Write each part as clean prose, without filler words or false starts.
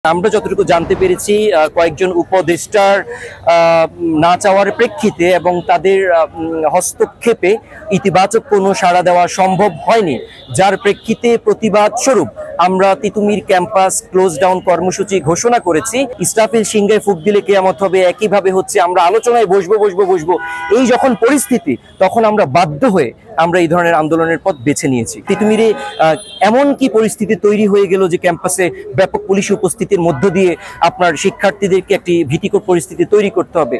আমরা যতটুকু জানতে পেরেছি কয়েকজন উপদেষ্টার না চাওয়ার প্রেক্ষিতে এবং তাদের হস্তক্ষেপে ইতিবাচক কোনো সাড়া দেওয়া সম্ভব হয়নি, যার প্রেক্ষিতে প্রতিবাদ স্বরূপ আমরা তিতুমির ক্যাম্পাস ক্লোজ ডাউন কর্মসূচি ঘোষণা করেছি। ইসরাফিল সিংহায় ফুঁক দিলে কিয়ামত হবে একইভাবে হচ্ছে আমরা আলোচনায় বসবো এই যখন পরিস্থিতি, তখন আমরা বাধ্য হয়ে আমরা এই ধরনের আন্দোলনের পথ বেছে নিয়েছি। তিতুমিরে এমন কি পরিস্থিতি তৈরি হয়ে গেল যে ক্যাম্পাসে ব্যাপক পুলিশ উপস্থিতির মধ্য দিয়ে আপনার শিক্ষার্থীদেরকে একটি ভীতিকর পরিস্থিতি তৈরি করতে হবে।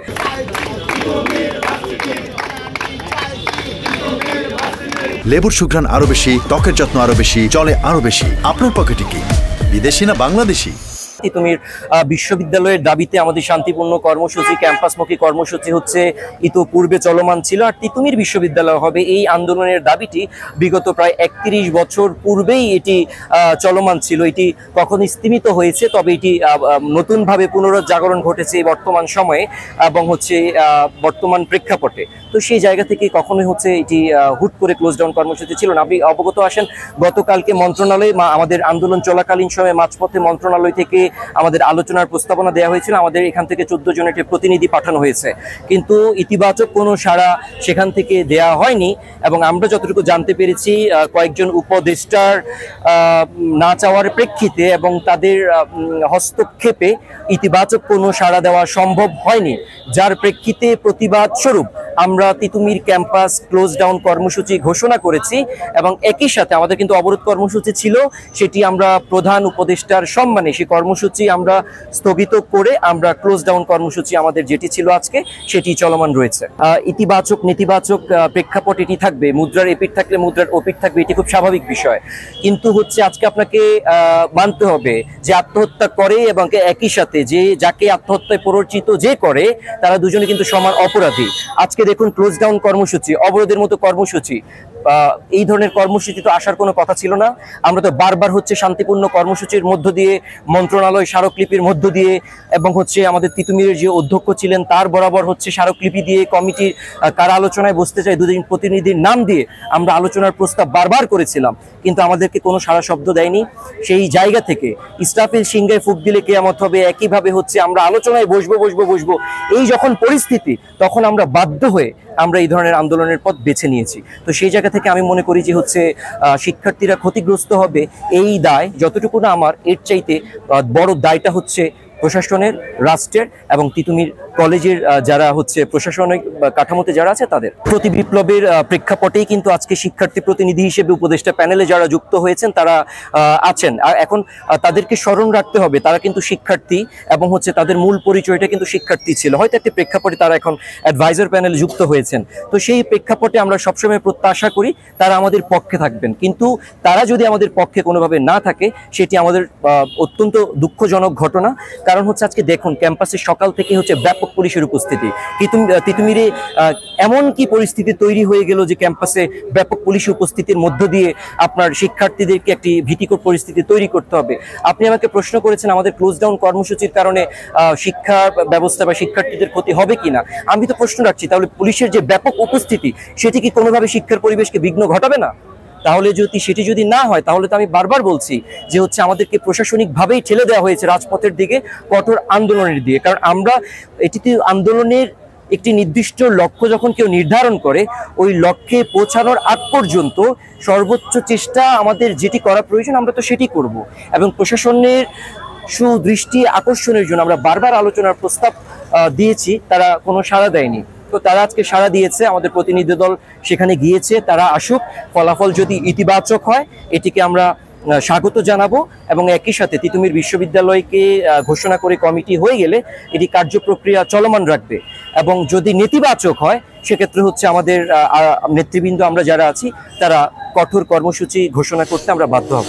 লেবুর সুঘ্রাণ আরো বেশি, ত্বকের যত্ন আরো বেশি, চলে আরো বেশি। আপনার পকেটে কি বিদেশি না বাংলাদেশি? তিতুমির বিশ্ববিদ্যালয়ের দাবিতে আমাদের শান্তিপূর্ণ কর্মসূচি, ক্যাম্পাসমুখী কর্মসূচি হচ্ছে ইতোপূর্বে চলমান ছিল। আর তিতুমির বিশ্ববিদ্যালয় হবে এই আন্দোলনের দাবিটি বিগত প্রায় 31 বছর পূর্বেই এটি চলমান ছিল। এটি কখন স্তীমিত হয়েছে, তবে এটি নতুনভাবে পুনরুজ্জাগরণ ঘটেছে এই বর্তমান সময়ে এবং হচ্ছে বর্তমান প্রেক্ষাপটে। তো সেই জায়গা থেকে কখনোই হচ্ছে এটি হুট করে ক্লোজ ডাউন কর্মসূচি ছিল না। আপনি অবগত আছেন, গতকালকে মন্ত্রণালয়ে আমাদের আন্দোলন চলাকালীন সময়ে মাঝপথে মন্ত্রণালয় থেকে আমাদের আলোচনার প্রস্তাবনা দেওয়া হয়েছিল। আমাদের এখান থেকে 14 জনের একটি প্রতিনিধি পাঠানো হয়েছে, কিন্তু ইতিবাচক কোনো সাড়া সেখান থেকে দেয়া হয়নি। এবং আমরা যতটুকু জানতে পেরেছি কয়েকজন উপদেষ্টার না চাওয়ার প্রেক্ষিতে এবং তাদের হস্তক্ষেপে ইতিবাচক কোনো সাড়া দেওয়া সম্ভব হয়নি, যার প্রেক্ষিতে প্রতিবাদ স্বরূপ আমরা তিতুমির ক্যাম্পাস ক্লোজ ডাউন কর্মসূচি ঘোষণা করেছি। এবং একই সাথে আমাদের কিন্তু অবরোধ কর্মসূচি ছিল, সেটি আমরা প্রধান উপদেষ্টার সম্মানে সেই কর্মসূচি আমরা স্থগিত করে আমরা ক্লোজ ডাউন কর্মসূচি আমাদের যেটি ছিল আজকে সেটি চলমান রয়েছে। ইতিবাচক নেতিবাচক প্রেক্ষাপট এটি থাকবে, মুদ্রার এপিঠ থাকলে মুদ্রার ওপিঠ থাকবে, এটি খুব স্বাভাবিক বিষয়। কিন্তু হচ্ছে আজকে আপনাকে মানতে হবে যে আত্মহত্যা করে এবং একই সাথে যে যাকে আত্মহত্যায় প্ররোচিত যে করে, তারা দুজনে কিন্তু সমান অপরাধী। আজকে দেখুন, ক্লোজ ডাউন কর্মসূচি, অবরোধের মতো কর্মসূচি, এই ধরনের কর্মসূচি তো আসার কোনো কথা ছিল না। আমরা তো বারবার হচ্ছে শান্তিপূর্ণ কর্মসূচির মধ্য দিয়ে, মন্ত্রণালয় স্মারকলিপির মধ্য দিয়ে এবং হচ্ছে আমাদের তিতুমিরের যে অধ্যক্ষ ছিলেন তার বরাবর হচ্ছে স্মারকলিপি দিয়ে কমিটির কারা আলোচনায় বসতে চাই 2 জন প্রতিনিধির নাম দিয়ে আমরা আলোচনার প্রস্তাব বারবার করেছিলাম, কিন্তু আমাদেরকে কোনো সাড়া শব্দ দেয়নি। সেই জায়গা থেকে ইসরাফিল সিংহায় ফুঁক দিলে কিয়ামত হবে একইভাবে হচ্ছে আমরা আলোচনায় বসবো এই যখন পরিস্থিতি, তখন আমরা বাধ্য হয়ে আমরা এই ধরনের আন্দোলনের পথ বেছে নিয়েছি। তো সেই জায়গা থেকে আমি মনে করি যে হচ্ছে শিক্ষার্থীরা ক্ষতিগ্রস্ত হবে এই দায় যতটুকু না আমার, এর চাইতে বড় দায়টা হচ্ছে প্রশাসনের, রাষ্ট্রের এবং তিতুমির কলেজের যারা হচ্ছে প্রশাসনিক কাঠামোতে যারা আছে তাদের। প্রতি বিপ্লবের প্রেক্ষাপটেই কিন্তু আজকে শিক্ষার্থী প্রতিনিধি হিসেবে উপদেষ্টা প্যানেলে যারা যুক্ত হয়েছেন তারা আছেন। আর এখন তাদেরকে স্মরণ রাখতে হবে তারা কিন্তু শিক্ষার্থী এবং হচ্ছে তাদের মূল পরিচয়টা কিন্তু শিক্ষার্থী ছিল। হয়তো একটি প্রেক্ষাপটে তারা এখন অ্যাডভাইজার প্যানেলে যুক্ত হয়েছেন। তো সেই প্রেক্ষাপটে আমরা সবসময় প্রত্যাশা করি তারা আমাদের পক্ষে থাকবেন, কিন্তু তারা যদি আমাদের পক্ষে কোনোভাবে না থাকে সেটি আমাদের অত্যন্ত দুঃখজনক ঘটনা। কারণ হচ্ছে আজকে দেখুন, ক্যাম্পাসে সকাল থেকে হচ্ছে ব্যাপক পুলিশের উপস্থিতি। তিতুমিরে এমন কি পরিস্থিতি তৈরি হয়ে গেল যে ক্যাম্পাসে ব্যাপক পুলিশ উপস্থিতির মধ্য দিয়ে আপনার শিক্ষার্থীদেরকে একটি ভীতিকর পরিস্থিতি তৈরি করতে হবে। আপনি আমাকে প্রশ্ন করেছেন আমাদের ক্লোজ ডাউন কর্মসূচির কারণে শিক্ষা ব্যবস্থা বা শিক্ষার্থীদের ক্ষতি হবে কিনা। আমি তো প্রশ্ন রাখছি, তাহলে পুলিশের যে ব্যাপক উপস্থিতি সেটি কি কোনোভাবে শিক্ষার পরিবেশকে বিঘ্ন ঘটাবে না? তাহলে সেটি যদি না হয়, তাহলে তো আমি বারবার বলছি যে হচ্ছে আমাদেরকে প্রশাসনিকভাবেই ঠেলে দেওয়া হয়েছে রাজপথের দিকে, কঠোর আন্দোলনের দিকে। কারণ আমরা এটিতে আন্দোলনের একটি নির্দিষ্ট লক্ষ্য যখন কেউ নির্ধারণ করে, ওই লক্ষ্যে পৌঁছানোর আগ পর্যন্ত সর্বোচ্চ চেষ্টা আমাদের যেটি করা প্রয়োজন আমরা তো সেটি করব। এবং প্রশাসনের সুদৃষ্টি আকর্ষণের জন্য আমরা বারবার আলোচনার প্রস্তাব দিয়েছি, তারা কোনো সাড়া দেয়নি। তো তারা আজকে সাড়া দিয়েছে, আমাদের প্রতিনিধি দল সেখানে গিয়েছে, তারা আসুক। ফলাফল যদি ইতিবাচক হয় এটিকে আমরা স্বাগত জানাবো এবং একই সাথে তিতুমির বিশ্ববিদ্যালয়কে ঘোষণা করে কমিটি হয়ে গেলে এটি কার্যপ্রক্রিয়া চলমান রাখবে। এবং যদি নেতিবাচক হয় সেক্ষেত্রে হচ্ছে আমাদের নেতৃবৃন্দ আমরা যারা আছি তারা কঠোর কর্মসূচি ঘোষণা করতে আমরা বাধ্য হব।